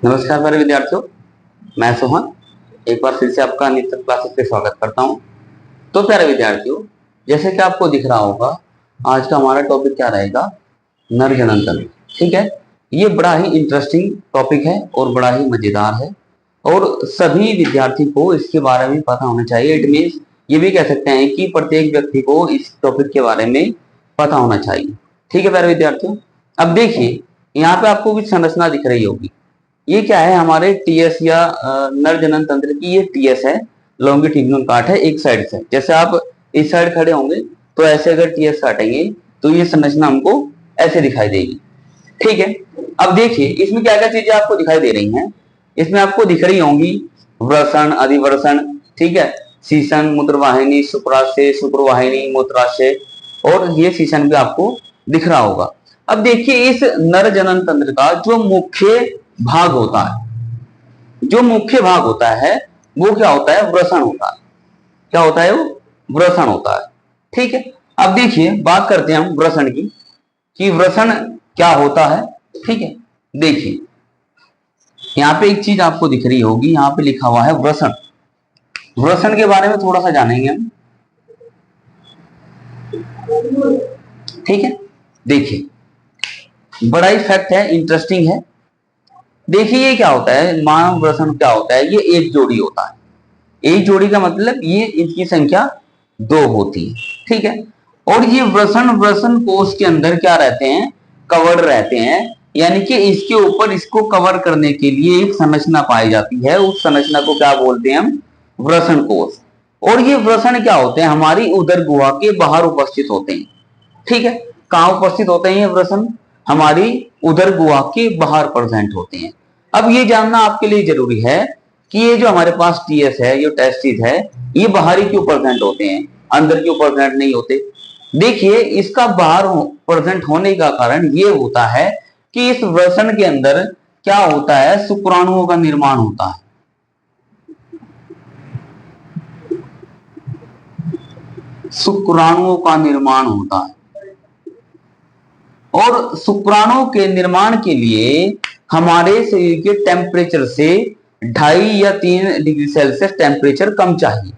नमस्कार प्यारे विद्यार्थियों, मैं सोहन एक बार फिर से आपका नित्य क्लासेस पे स्वागत करता हूं। तो प्यारे विद्यार्थियों, जैसे कि आपको दिख रहा होगा, आज का हमारा टॉपिक क्या रहेगा? नर जनन तंत्र। ठीक है, ये बड़ा ही इंटरेस्टिंग टॉपिक है और बड़ा ही मजेदार है और सभी विद्यार्थी को इसके बारे में पता होना चाहिए। इट मीन्स ये भी कह सकते हैं कि प्रत्येक व्यक्ति को इस टॉपिक के बारे में पता होना चाहिए। ठीक है प्यारे विद्यार्थियों, अब देखिए यहाँ पे आपको कुछ संरचना दिख रही होगी। ये क्या है? हमारे टीएस या नर जनन तंत्र की ये टीएस है, लॉन्गिट्यूडिनल काट है एक साइड से। जैसे आप इस साइड खड़े होंगे तो ऐसे अगर टीएस काटेंगे तो ये संरचना हमको ऐसे दिखाई देगी। ठीक है, अब देखिए इसमें क्या क्या चीजें आपको दिखाई दे रही हैं। इसमें आपको दिख रही होंगी वृषण, अधिवृषण, ठीक है, शीशन, मूत्रवाहिनी, शुक्राशय, शुक्रवाहिनी, मूत्राशय, और ये शीशन भी आपको दिख रहा होगा। अब देखिए इस नर जनन तंत्र का जो मुख्य भाग होता है, जो मुख्य भाग होता है वो क्या होता है? वृषण होता है। क्या होता है? वो वृषण होता है। ठीक है, अब देखिए बात करते हैं हम वृषण की कि वृषण क्या होता है। ठीक है, देखिए यहाँ पे एक चीज आपको दिख रही होगी, यहाँ पे लिखा हुआ है वृषण। वृषण के बारे में थोड़ा सा जानेंगे हम। ठीक है, देखिए बड़ा ही फैक्ट है, इंटरेस्टिंग है। देखिए ये क्या होता है, मानव वृषण क्या होता है? ये एक जोड़ी होता है। एक जोड़ी का मतलब ये इसकी संख्या 2 होती है। ठीक है, और ये वृषण कोश के अंदर क्या रहते हैं? कवर्ड रहते हैं, यानी कि इसके ऊपर इसको कवर करने के लिए एक संरचना पाई जाती है। उस संरचना को क्या बोलते हैं हम? वृषण कोश। और ये वृषण क्या होते हैं? हमारी उदर गुहा के बाहर उपस्थित होते हैं। ठीक है, कहाँ उपस्थित होते हैं ये वृषण? हमारी उदर गुहा के बाहर प्रेजेंट होते हैं। अब ये जानना आपके लिए जरूरी है कि ये जो हमारे पास टीएस है, ये टेस्टिस है, ये बाहरी क्यों प्रेजेंट होते हैं, अंदर क्यों प्रेजेंट नहीं होते? देखिए इसका बाहर प्रेजेंट होने का कारण ये होता है कि इस वृषण के अंदर क्या होता है? शुक्राणुओं का निर्माण होता है। शुक्राणुओं का निर्माण होता है, और शुक्राणु के निर्माण के लिए हमारे शरीर के टेम्परेचर से 2.5 या 3 डिग्री सेल्सियस टेम्परेचर कम चाहिए।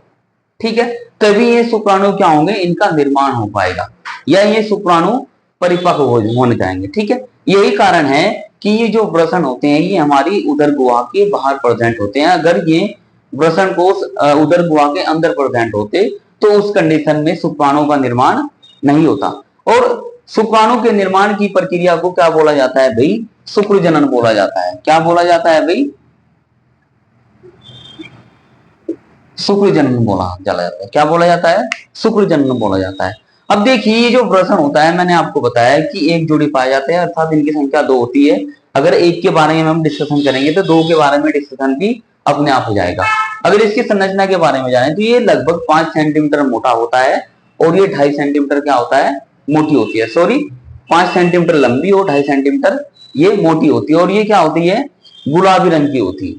ठीक है, तभी ये शुक्राणु क्या होंगे? इनका निर्माण हो पाएगा, या ये शुक्राणु परिपक्व होने जाएंगे। ठीक है, यही कारण है कि ये जो वृषण होते हैं ये हमारी उदर गुहा के बाहर प्रेजेंट होते हैं। अगर ये वृषण कोश उदर गुहा के अंदर प्रेजेंट होते तो उस कंडीशन में शुक्राणु का निर्माण नहीं होता। और शुक्राणु के निर्माण की प्रक्रिया को क्या बोला जाता है भाई? शुक्र जनन बोला जाता है। क्या बोला जाता है भाई? शुक्र जनन बोला जाता है। क्या बोला जाता है? शुक्र जनन बोला जाता है। अब देखिए ये जो वृषण होता है, मैंने आपको बताया कि एक जोड़ी पाए जाते हैं, अर्थात इनकी संख्या 2 होती है। अगर एक के बारे में हम डिस्कशन करेंगे तो 2 के बारे में डिस्कशन भी अपने आप हो जाएगा। अगर इसकी संरचना के बारे में जाने तो ये लगभग 5 सेंटीमीटर मोटा होता है और ये 2.5 सेंटीमीटर क्या होता है? मोटी होती है। सॉरी, 5 सेंटीमीटर लंबी और 2.5 सेंटीमीटर ये मोटी होती है। और ये क्या होती है? गुलाबी रंग की होती है।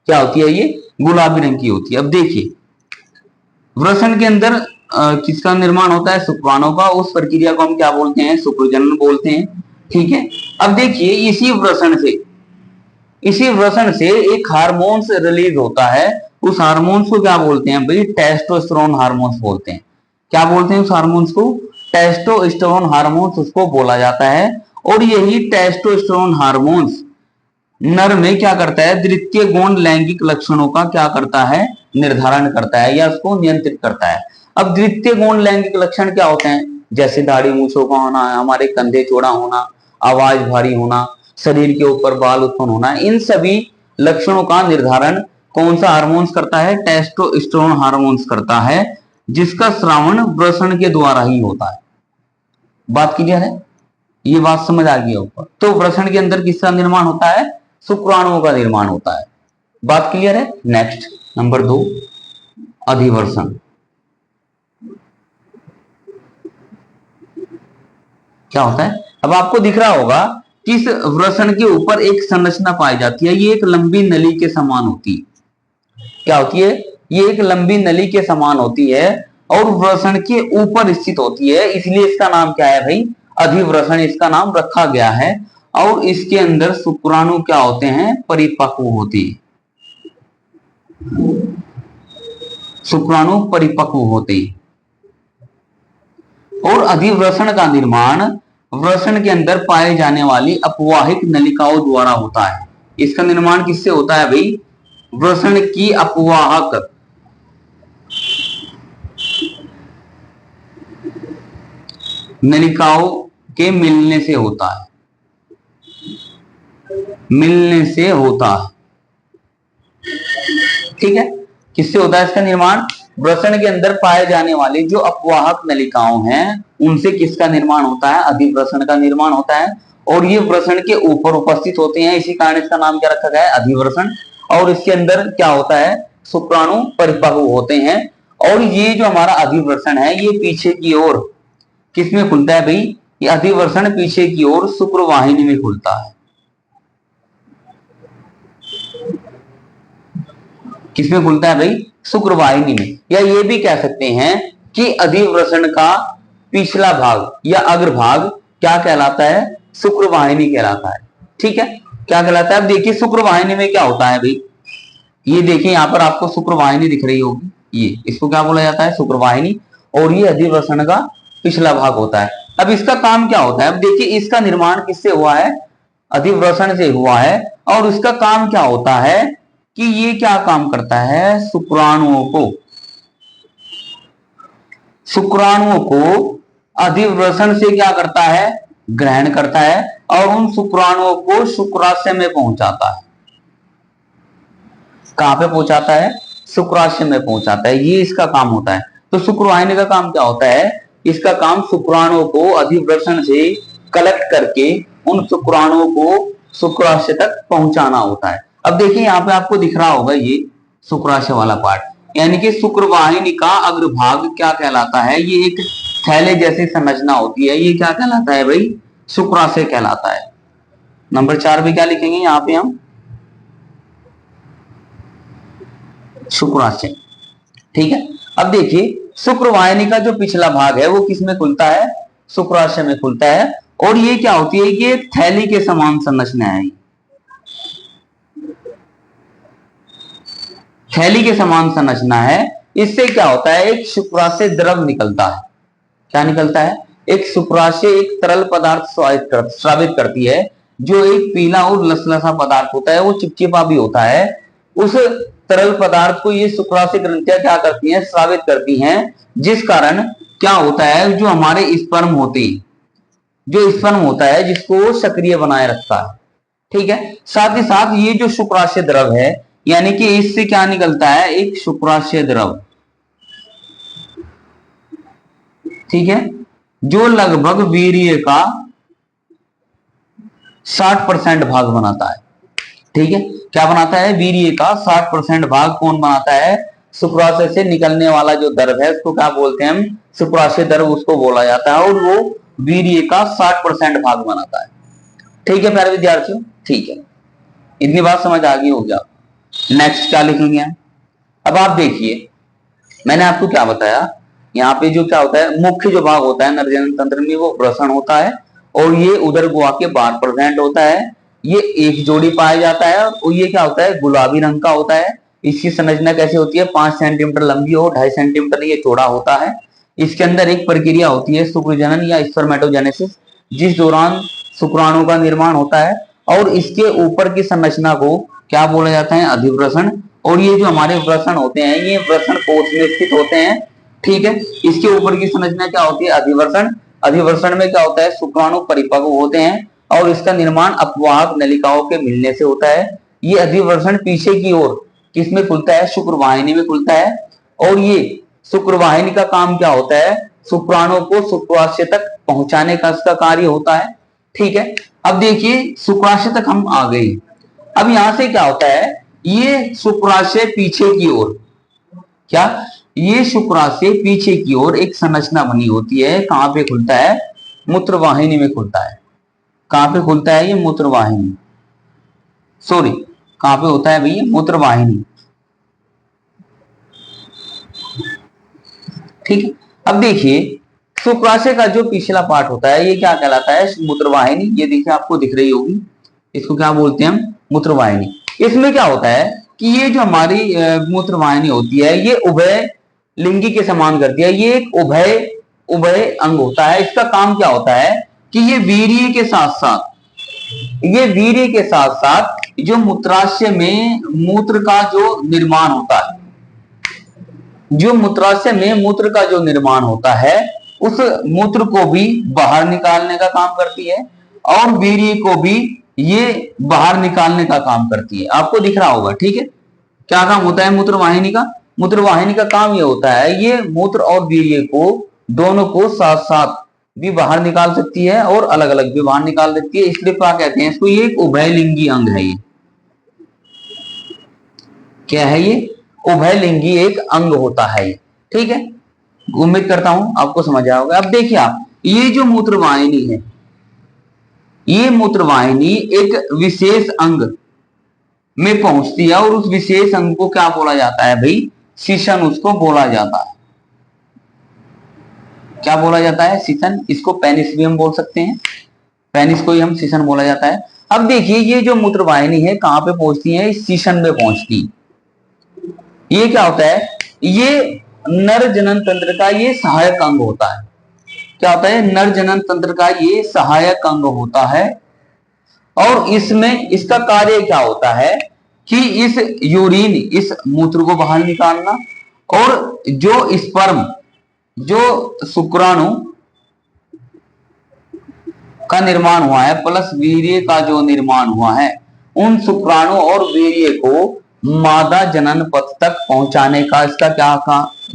क्या होती है? ये गुलाबी रंग की होती है। अब देखिए वृषण के अंदर किसका निर्माण होता है? शुक्राणु का। उस प्रक्रिया को हम क्या बोलते हैं? शुक्रजनन बोलते हैं। ठीक है, अब देखिए इसी वृषण से एक हार्मोन्स रिलीज होता है। उस हार्मोन्स को क्या बोलते हैं भाई? टेस्टोस्टेरोन हार्मोन्स बोलते हैं। क्या बोलते हैं उस हार्मोन्स को? टेस्टोस्टेरोन हार्मोन्स उसको बोला जाता है। और यही टेस्टोस्टेरोन हार्मोन्स नर में क्या करता है? द्वितीय गौण लैंगिक लक्षणों का क्या करता है? निर्धारण करता है या उसको नियंत्रित करता है। अब द्वितीय गौण लैंगिक लक्षण क्या होते हैं? जैसे दाढ़ी मूछों का होना, हमारे कंधे चौड़ा होना, आवाज भारी होना, शरीर के ऊपर बाल उत्पन्न होना, इन सभी लक्षणों का निर्धारण कौन सा हार्मोन्स करता है? टेस्टोस्टेरोन हार्मोन्स करता है, जिसका श्रावण वृषण के द्वारा ही होता है। बात क्लियर है? ये बात समझ आ गई ऊपर। तो वृषण के अंदर किसका निर्माण होता है? शुक्राणुओं का निर्माण होता है। बात क्लियर है? Next number 2, अधिवृषण। क्या होता है? अब आपको दिख रहा होगा कि इस वृषण के ऊपर एक संरचना पाई जाती है। ये एक लंबी नली के समान होती है। क्या होती है? ये एक लंबी नली के समान होती है और वृषण के ऊपर स्थित होती है, इसलिए इसका नाम क्या है भाई? अधिवृषण इसका नाम रखा गया है। और इसके अंदर शुक्राणु क्या होते हैं, परिपक्व होते हैं। शुक्राणु परिपक्व होते हैं। और अधिवृषण का निर्माण वृषण के अंदर पाए जाने वाली अपवाहिक नलिकाओं द्वारा होता है। इसका निर्माण किससे होता है भाई, वृषण की अपवाहक नलिकाओं के मिलने से होता है, मिलने से होता है। ठीक है, किससे होता है इसका निर्माण, वृषण के अंदर पाए जाने वाली जो अपवाहक नलिकाओं हैं उनसे किसका निर्माण होता है, अधिवृषण का निर्माण होता है। और ये वृषण के ऊपर उपस्थित होते हैं, इसी कारण इसका नाम क्या रखा गया है, अधिवृषण। और इसके अंदर क्या होता है, शुक्राणु परिपक्व होते हैं। और ये जो हमारा अधिवृषण है ये पीछे की ओर किसमें खुलता है भाई, ये अधिवृषण पीछे की ओर शुक्रवाहिनी में खुलता है। किसमें खुलता है भाई, शुक्रवाहिनी में। या ये भी कह सकते हैं कि अधिवृषण का पिछला भाग या अग्रभाग क्या कहलाता है, शुक्रवाहिनी कहलाता है। ठीक है, क्या कहलाता है। अब देखिए शुक्रवाहिनी में क्या होता है भाई, ये देखिए यहां पर आपको शुक्रवाहिनी दिख रही होगी, ये इसको क्या बोला जाता है, शुक्रवाहिनी। और ये अधिवृषण का पिछला भाग होता है। अब इसका काम क्या होता है, अब देखिए इसका निर्माण किससे हुआ है, अधिवृषण से हुआ है। और इसका काम क्या होता है कि ये क्या काम करता है, शुक्राणुओं को अधिवृषण से क्या करता है, ग्रहण करता है और उन शुक्राणुओं को शुक्राशय में पहुंचाता है। कहां पे पहुंचाता है, शुक्राशय में पहुंचाता है, ये इसका काम होता है। तो शुक्रवाहिनी का काम क्या होता है, इसका काम शुक्राणुओं को अधिवृषण से कलेक्ट करके उन शुक्राणुओं को शुक्राशय तक पहुंचाना होता है। अब देखिए यहाँ पे आपको दिख रहा होगा ये शुक्राशय वाला पार्ट, यानी कि शुक्रवाहिनी का अग्रभाग क्या कहलाता है, ये एक थैले जैसी संरचना होती है, ये क्या कहलाता है भाई, शुक्राशय कहलाता है। नंबर 4 पे क्या लिखेंगे यहाँ पे हम, शुक्राशय। ठीक है, अब देखिए शुक्रवाहिनी का जो पिछला भाग है वो किसमें खुलता है, शुक्राशय में खुलता है। और ये क्या होती है, ये थैली के समान संरचना है, थैली के समान संरचना है। इससे क्या होता है, एक शुक्राशय द्रव निकलता है। क्या निकलता है, एक शुक्राशय एक तरल पदार्थ स्रावित करती है, जो एक पीला और लसलसा पदार्थ होता है, वो चिपचिपा भी होता है। उस तरल पदार्थ को ये शुक्राशय ग्रंथियां क्या करती हैं, स्रावित करती हैं। जिस कारण क्या होता है, जो हमारे स्पर्म होते हैं, जो स्पर्म होता है जिसको सक्रिय बनाए रखता है। ठीक है, साथ ही साथ ये जो शुक्राशय द्रव है, यानी कि इससे क्या निकलता है, एक शुक्राशय द्रव। ठीक है, जो लगभग वीर्य का 60% भाग बनाता है। ठीक है, क्या बनाता है, वीर्य का 60% भाग कौन बनाता है, शुक्राशय से निकलने वाला जो द्रव है उसको क्या बोलते हैं हम, शुक्राशय द्रव उसको बोला जाता है। और वो वीर्य का 60% भाग बनाता है। ठीक है प्यारे विद्यार्थियों, ठीक है, इतनी बात समझ आ गई होगी आप। नेक्स्ट क्या लिखेंगे, अब आप देखिए मैंने आपको क्या बताया, यहाँ पे जो क्या होता है, मुख्य जो भाग होता है नरजनन तंत्र में वो वृषण होता है। और ये उदर गुहा के 12 प्रेजेंट होता है। ये एक जोड़ी पाया जाता है और ये क्या होता है, गुलाबी रंग का होता है। इसकी संरचना कैसी होती है, 5 सेंटीमीटर लंबी और 2.5 सेंटीमीटर ये चौड़ा होता है। इसके अंदर एक प्रक्रिया होती है शुक्रजनन या स्पर्मेटोजेनेसिस, जिस दौरान शुक्राणु का निर्माण होता है। और इसके ऊपर की संरचना को क्या बोला जाता है, अधिवृषण। और ये जो हमारे वृषण होते हैं ये वृषण कोश में स्थित होते हैं। ठीक है, इसके ऊपर की संरचना क्या होती है, अधिवृषण। अधिवृषण में क्या होता है, शुक्राणु परिपक्व होते हैं और इसका निर्माण अपवाहक नलिकाओं के मिलने से होता है। ये अधिवृषण पीछे की ओर किसमें खुलता है, शुक्रवाहिनी में खुलता है। और ये शुक्रवाहिनी का काम क्या होता है, शुक्राणु को शुक्राशय तक पहुंचाने का इसका कार्य होता है। ठीक है, अब देखिए शुक्राशय तक हम आ गए। अब यहां से क्या होता है, ये शुक्राशय पीछे की ओर, क्या ये शुक्राशय पीछे की ओर एक संरचना बनी होती है, कहां पे खुलता है, मूत्रवाहिनी में खुलता है। कहां पे खुलता है, ये मूत्रवाहिनी, सॉरी कहां पे होता है भैया, मूत्रवाहिनी। ठीक है, अब देखिए शुक्राशय का जो पिछला पार्ट होता है ये क्या कहलाता है, मूत्रवाहिनी। ये देखिए आपको दिख रही होगी, इसको क्या बोलते हैं हम, मूत्रवाहिनी। इसमें क्या होता है कि ये जो हमारी मूत्रवाहिनी होती है ये उभय लिंगी के समान करती है। ये एक उभय उभय अंग होता है। इसका काम क्या होता है कि ये वीर्य के साथ जो मूत्राशय में मूत्र का जो निर्माण होता है, जो मूत्राशय में मूत्र का जो निर्माण होता है उस मूत्र को भी बाहर निकालने का काम करती है और वीर्य को भी ये बाहर निकालने का काम करती है। आपको दिख रहा होगा, ठीक है। क्या काम होता है मूत्रवाहिनी का, मूत्रवाहिनी का काम ये होता है ये मूत्र और वीर्य को दोनों को साथ साथ भी बाहर निकाल सकती है और अलग अलग भी बाहर निकाल सकती है। इसलिए क्या कहते हैं इसको, ये एक उभयलिंगी अंग है। ये क्या है, ये उभयलिंगी एक अंग होता है, ठीक है। उम्मीद करता हूं आपको समझ आया होगा। अब देखिए आप, ये जो मूत्रवाहिनी है, ये मूत्रवाहिनी एक विशेष अंग में पहुंचती है और उस विशेष अंग को क्या बोला जाता है भाई, शिशन उसको बोला जाता है। क्या बोला जाता है, शिशन। इसको पेनिस भी हम बोल सकते हैं, पेनिस को ही हम शिशन बोला जाता है। अब देखिए ये जो मूत्रवाहिनी है कहां पे पहुंचती है, इस शिशन में पहुंचती है। ये क्या होता है, ये नर जनन तंत्र का ये सहायक अंग होता है। क्या होता है, नर जनन तंत्र का ये सहायक अंग होता है। और इसमें इसका कार्य क्या होता है कि इस यूरिन, इस मूत्र को बाहर निकालना और जो स्पर्म, जो शुक्राणु का निर्माण हुआ है प्लस वीर्य का जो निर्माण हुआ है, उन शुक्राणु और वीर्य को मादा जनन पथ तक पहुंचाने का इसका क्या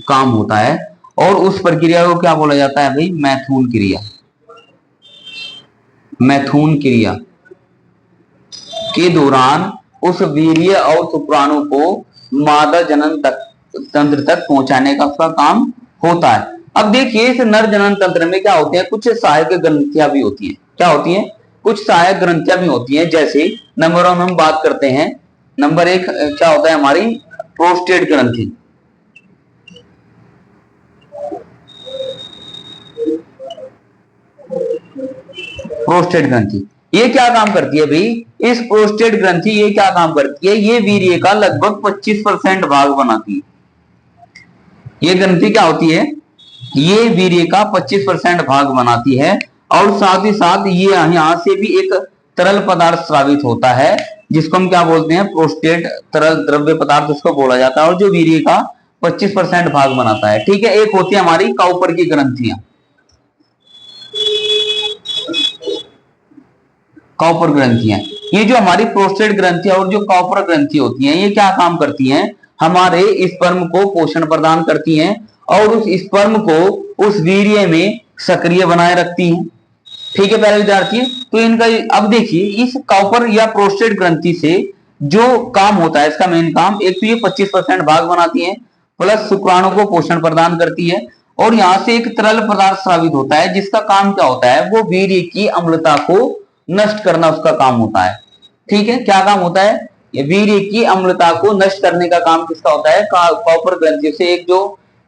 काम होता है। और उस प्रक्रिया को क्या बोला जाता है भाई, मैथुन क्रिया। मैथुन क्रिया के दौरान उस वीर्य और शुक्राणु को मादा जनन तंत्र तक पहुंचाने का उसका काम होता है। अब देखिए इस नर जनन तंत्र में क्या होते हैं, कुछ सहायक ग्रंथियां भी होती हैं। क्या होती हैं, कुछ सहायक ग्रंथियां भी होती हैं। जैसे नंबर 1 हम बात करते हैं, नंबर 1 क्या होता है हमारी प्रोस्टेट ग्रंथि। प्रोस्टेट ग्रंथि ये क्या काम करती है भाई, इस प्रोस्टेट ग्रंथि ये क्या काम करती है, ये वीर्य का लगभग 25% भाग बनाती है। ये ग्रंथि क्या होती है, ये वीर्य का 25% भाग बनाती है। और साथ ही साथ ये यहां से भी एक तरल पदार्थ स्रावित होता है जिसको हम क्या बोलते हैं, प्रोस्टेट तरल द्रव्य पदार्थ उसको बोला जाता है, और जो वीर्य का 25% भाग बनाता है, ठीक है। एक होती है हमारी काउपर की ग्रंथियां, काउपर ग्रंथियां। ये जो हमारी प्रोस्टेट ग्रंथियां और जो काउपर ग्रंथि होती हैं, ये क्या काम करती हैं, हमारे स्पर्म को पोषण प्रदान करती हैं और उस स्पर्म को उस वीर्य में सक्रिय बनाए रखती हैं, ठीक है प्यारे विद्यार्थी। तो इनका अब देखिए इस काउपर या प्रोस्टेट ग्रंथि से जो काम होता है, इसका मेन काम, एक तो ये 25% भाग बनाती है प्लस शुक्राणु को पोषण प्रदान करती है, और यहां से एक तरल पदार्थ स्रावित होता है जिसका काम क्या होता है, वो वीर्य की अम्लता को नष्ट करना उसका काम होता है, ठीक है। क्या काम होता है, वीर्य की अम्लता को नष्ट करने का काम किसका होता है, काउपर ग्रंथि से एक जो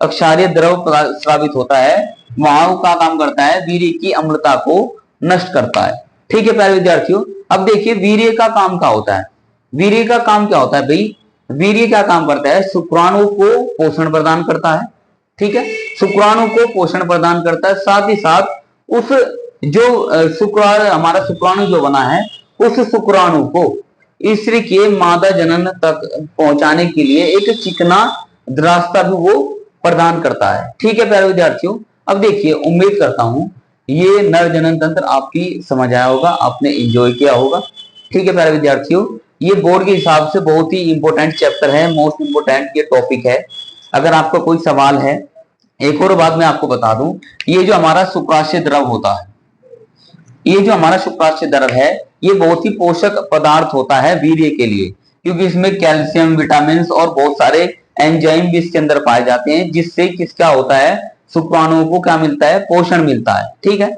अक्षारीय द्रव स्रावित होता है वहां का काम करता है, वीर्य की अम्लता को नष्ट करता है, ठीक है प्यारे विद्यार्थियों। अब देखिए वीर्य का काम क्या होता है, वीर्य का काम क्या होता है भाई, वीर्य क्या काम करता है, शुक्राणु को पोषण प्रदान करता है, ठीक है। शुक्राणु को पोषण प्रदान करता है, साथ ही साथ उस जो शुक्राणु, हमारा शुक्राणु जो बना है, उस शुक्राणु को स्त्री के मादा जनन तक पहुंचाने के लिए एक चिकना रास्ता भी वो प्रदान करता है, ठीक है प्यारे विद्यार्थियों। अब देखिए उम्मीद करता हूं ये नर जनन तंत्र आपकी समझ आया होगा, आपने एंजॉय किया होगा, ठीक है प्यारे विद्यार्थियों। ये बोर्ड के हिसाब से बहुत ही इंपॉर्टेंट चैप्टर है, मोस्ट इंपोर्टेंट ये टॉपिक है। अगर आपका कोई सवाल है, एक और बात मैं आपको बता दूं, ये जो हमारा शुक्राशय द्रव होता है, ये जो हमारा शुक्राशय द्रव है, ये बहुत ही पोषक पदार्थ होता है वीर्य के लिए, क्योंकि इसमें कैल्शियम, विटामिन और बहुत सारे एंजाइम भी इसके अंदर पाए जाते हैं, जिससे किसका होता है, शुक्राणुओं को क्या मिलता है, पोषण मिलता है, ठीक है।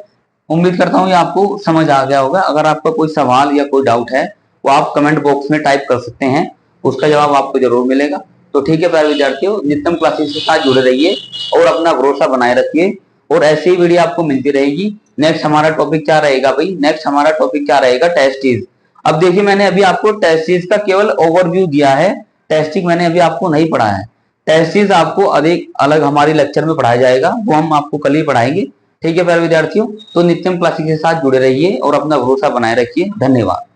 उम्मीद करता हूं ये आपको समझ आ गया होगा। अगर आपका कोई सवाल या कोई डाउट है वो आप कमेंट बॉक्स में टाइप कर सकते हैं, उसका जवाब आपको जरूर मिलेगा। तो ठीक है प्यारे विद्यार्थियों, नित्यम क्लासेस के साथ जुड़े रहिए और अपना भरोसा बनाए रखिए और ऐसी ही वीडियो आपको मिलती रहेगी। नेक्स्ट हमारा टॉपिक क्या रहेगा भाई, नेक्स्ट हमारा टॉपिक क्या रहेगा, टेस्टिस। अब देखिए मैंने अभी आपको टेस्टिस का केवल ओवरव्यू दिया है, टेस्टिंग मैंने अभी आपको नहीं पढ़ा है। टेस्टिस आपको अधिक अलग हमारी लेक्चर में पढ़ाया जाएगा, वो हम आपको कल ही पढ़ाएंगे। ठीक है प्यारे विद्यार्थियों, तो नित्यम क्लासेस के साथ जुड़े रहिए और अपना भरोसा बनाए रखिए। धन्यवाद।